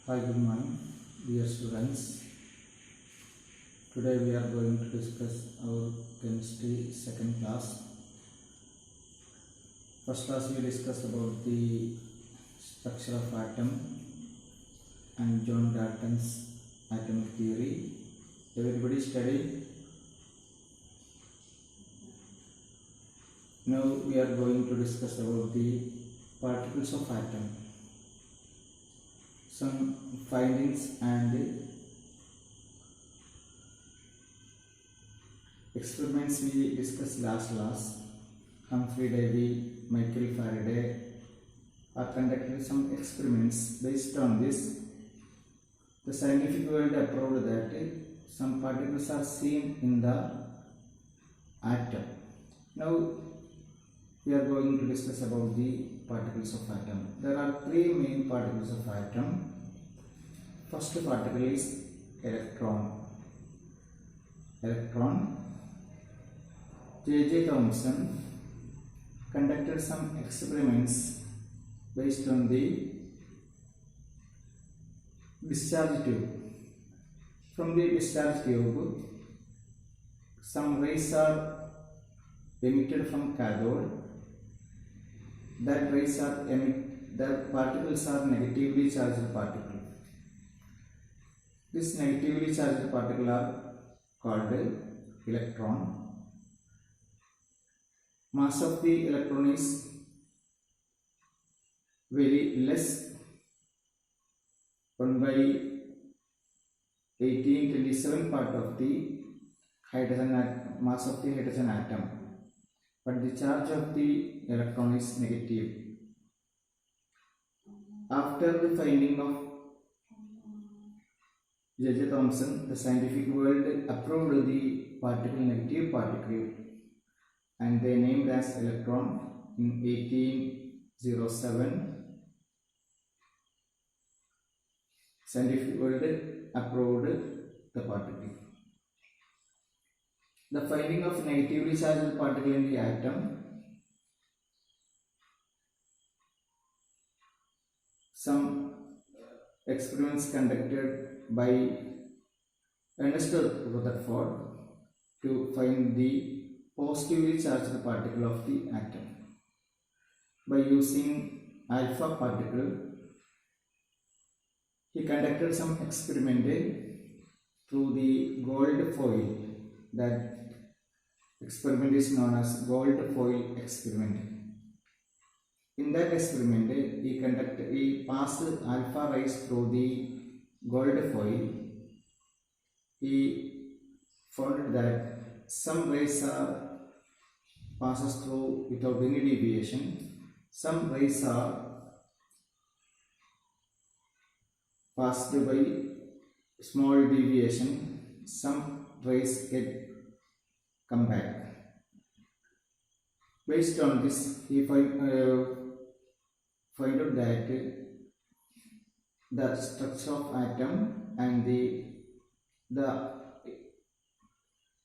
Hi, good morning, dear students. Today we are going to discuss our chemistry second class. First class we discussed about the structure of atom and John Dalton's atomic theory. Everybody study. Now we are going to discuss about the particles of atom. Some findings and experiments we discussed last class. Humphrey Davy, Michael Faraday are conducting some experiments. Based on this, the scientific world approved that some particles are seen in the atom. Now we are going to discuss about the particles of atom. There are three main particles of atom. First particle is electron. J.J. Thomson conducted some experiments based on the discharge tube. From the discharge tube, some rays are emitted from cathode. The particles are negatively charged particles. This negatively charged particle are called electron. Mass of the electron is very less, 1 by 1827 part of the mass of the hydrogen atom, but the charge of the electron is negative. After the finding of J.J. Thomson, the scientific world approved the particle negative particle and they named as electron in 1807. Scientific world approved the particle. The finding of negatively charged particle in the atom. Some experiments conducted by Ernest Rutherford to find the positively charged particle of the atom. By using alpha particle, he conducted some experiment through the gold foil. That experiment is known as gold foil experiment. In that experiment, he passed alpha rays through the gold foil. He found that some rays passes through without any deviation. Some rays are passed by small deviation. Some rays come back. Based on this, he found out that the structure of atom and the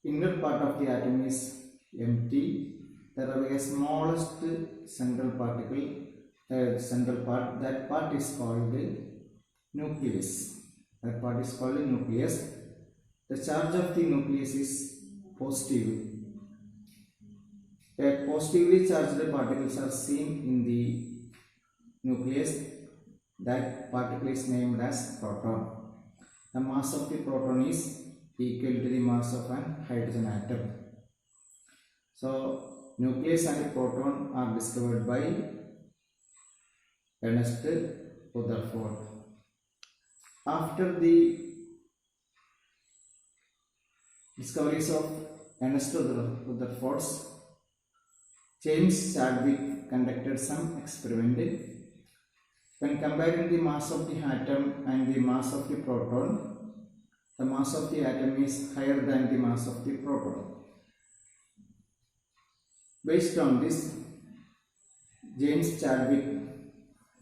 inner part of the atom is empty. There is a smallest central particle, central part. That part is called the nucleus. That part is called the nucleus. The charge of the nucleus is positive. Positively charged particles are seen in the nucleus. That particle is named as proton. The mass of the proton is equal to the mass of an hydrogen atom. So, nucleus and proton are discovered by Ernest Rutherford. After the discoveries of Ernest Rutherford, James Chadwick conducted some experiment. When comparing the mass of the atom and the mass of the proton, the mass of the atom is higher than the mass of the proton. Based on this, James Chadwick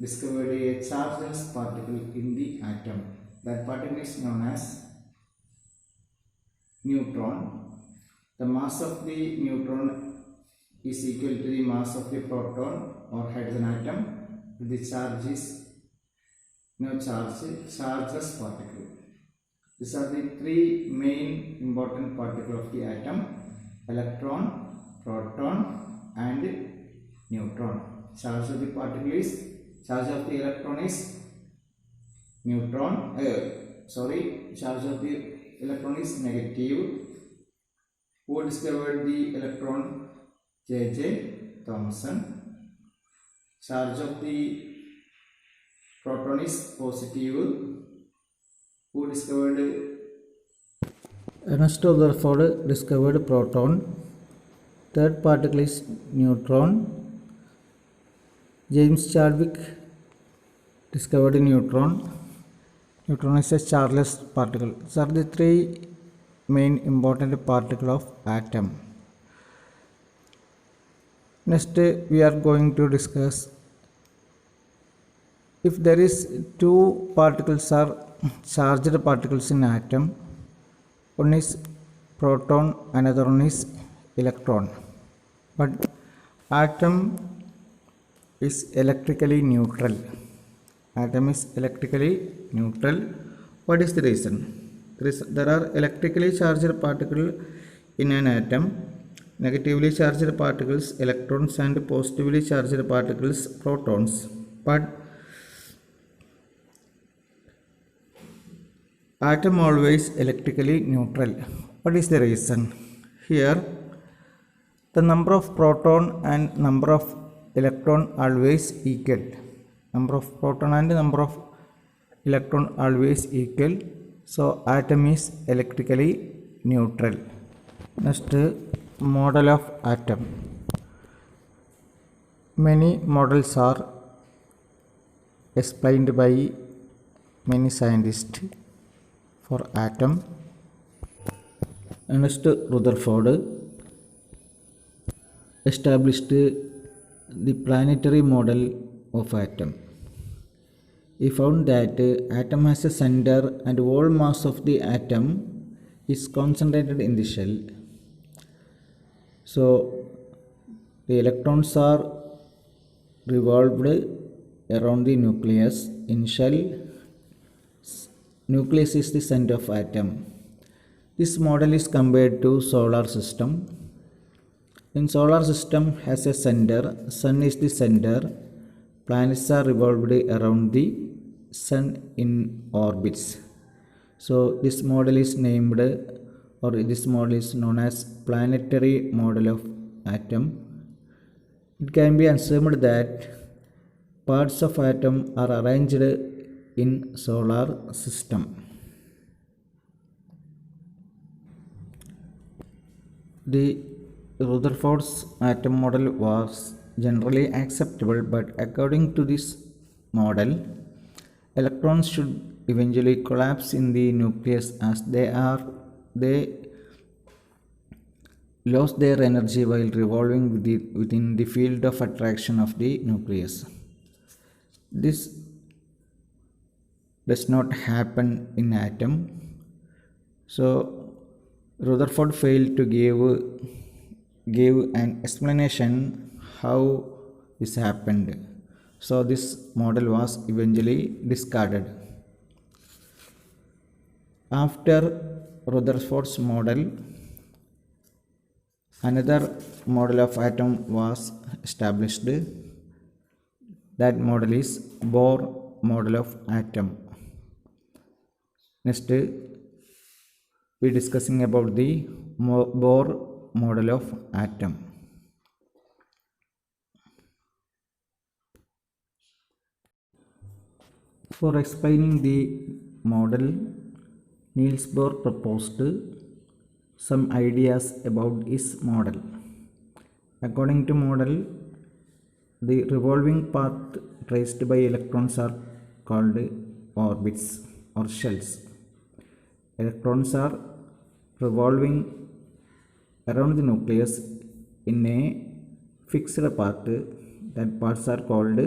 discovered a chargeless particle in the atom. That particle is known as neutron. The mass of the neutron is equal to the mass of the proton or hydrogen atom. The charge is no charge, chargeless particle. These are the three main important particles of the atom: electron, proton and neutron. Charge of the particle is, charge of the electron is neutron, charge of the electron is negative. Who discovered the electron? J.J. Thomson. Charge of the proton is positive. Who discovered? Ernest Rutherford discovered proton. Third particle is neutron. James Chadwick discovered neutron. Neutron is a chargeless particle. These are the three main important particles of atom. Next we are going to discuss, if there is two particles are charged particles in atom, one is proton, another one is electron, but atom is electrically neutral. Atom is electrically neutral. What is the reason? There are electrically charged particles in an atom, negatively charged particles electrons and positively charged particles protons, but atom always electrically neutral. What is the reason? Here the number of proton and number of electron always equal. Number of proton and number of electron always equal, so atom is electrically neutral. Next, model of atom. Many models are explained by many scientists for atom. Next, Rutherford established the planetary model of atom. He found that atom has a center and all mass of the atom is concentrated in the shell. So the electrons are revolved around the nucleus. In shell, nucleus is the center of atom. This model is compared to solar system. In solar system has a center, sun is the center, planets are revolved around the sun in orbits. So this model is named, or this model is known as planetary model of atom. It can be assumed that parts of atom are arranged in solar system. The Rutherford's atom model was generally acceptable, but according to this model, electrons should eventually collapse in the nucleus as they lose their energy while revolving within the field of attraction of the nucleus. This does not happen in atom. So Rutherford failed to give an explanation how this happened. So this model was eventually discarded. After Rutherford's model, another model of atom was established. That model is Bohr model of atom. Next, we are discussing about the Bohr model of atom. For explaining the model, Niels Bohr proposed some ideas about his model. According to model, the revolving path traced by electrons are called orbits or shells. Electrons are revolving around the nucleus in a fixed path. That paths are called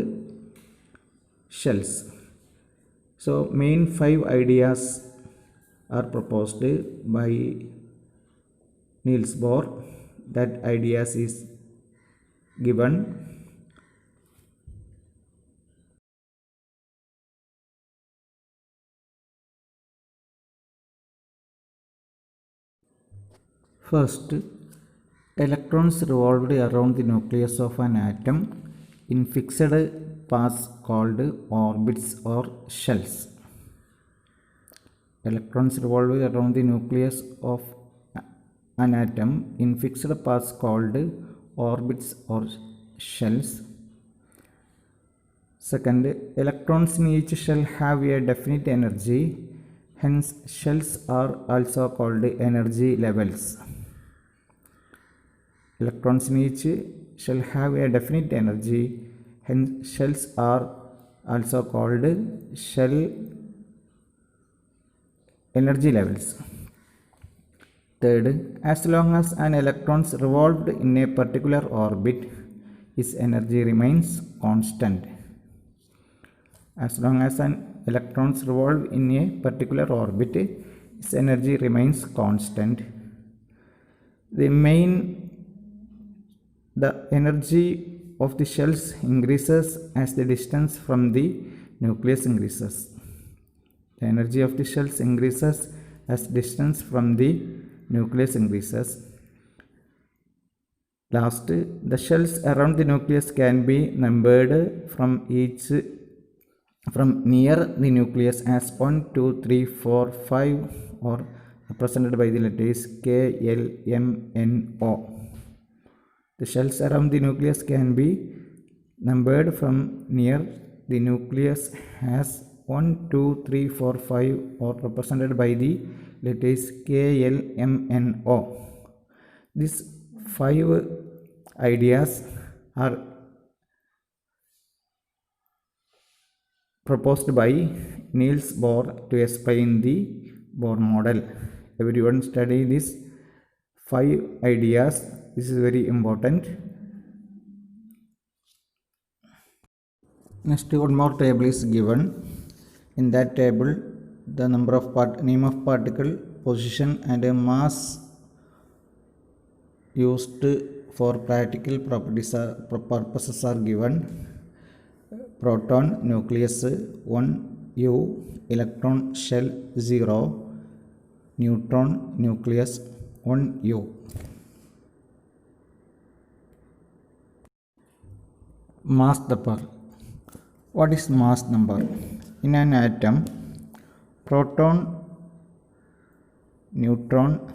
shells. So main 5 ideas are proposed by Niels Bohr. That ideas is given. First, electrons revolved around the nucleus of an atom in fixed paths called orbits or shells. Electrons revolve around the nucleus of an atom in fixed paths called orbits or shells. Second, electrons in each shell have a definite energy, hence shells are also called energy levels. Electrons in each shell have a definite energy, hence shells are also called shell energy levels. Third, as long as an electron revolved in a particular orbit, its energy remains constant. As long as an electron revolves in a particular orbit, its energy remains constant. The energy of the shells increases as the distance from the nucleus increases. The energy of the shells increases as distance from the nucleus increases. Last, the shells around the nucleus can be numbered from near the nucleus as 1, 2, 3, 4, 5 or represented by the letters K, L, M, N, O. The shells around the nucleus can be numbered from near the nucleus as 1, 2, 3, 4, 5 or represented by the letters K, L, M, N, O. These 5 ideas are proposed by Niels Bohr to explain the Bohr model. Everyone study these 5 ideas. This is very important. Next, one more table is given. In that table, the number of name of particle, position and mass used for practical purposes are given. Proton nucleus 1 U, electron shell 0, neutron nucleus 1 U. Mass number. What is mass number? In an atom, proton, neutron,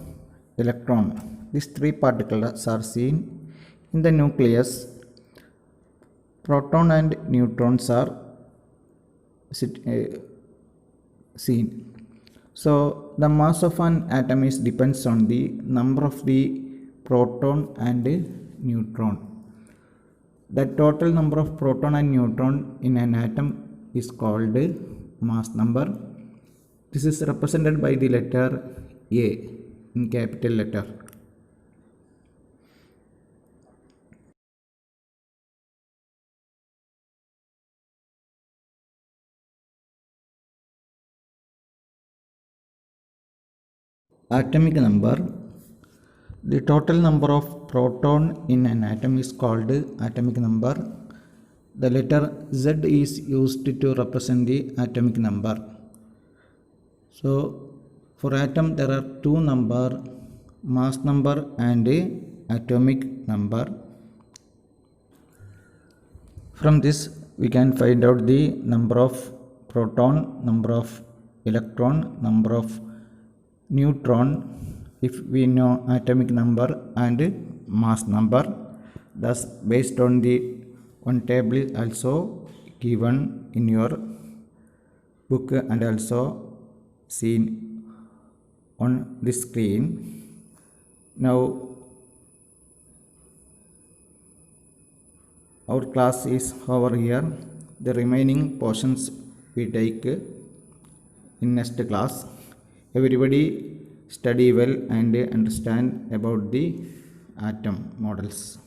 electron, these 3 particles are seen. In the nucleus, proton and neutrons are seen. So the mass of an atom depends on the number of the proton and neutron. The total number of proton and neutron in an atom is called mass number. This is represented by the letter A in capital letter. Atomic number. The total number of proton in an atom is called atomic number. The letter Z is used to represent the atomic number. So for atom there are 2 numbers, mass number and atomic number. From this we can find out the number of proton, number of electron, number of neutron if we know atomic number and mass number. Thus based on the one table is also given in your book and also seen on the screen. Now our class is over here. The remaining portions we take in next class. Everybody study well and understand about the atom models.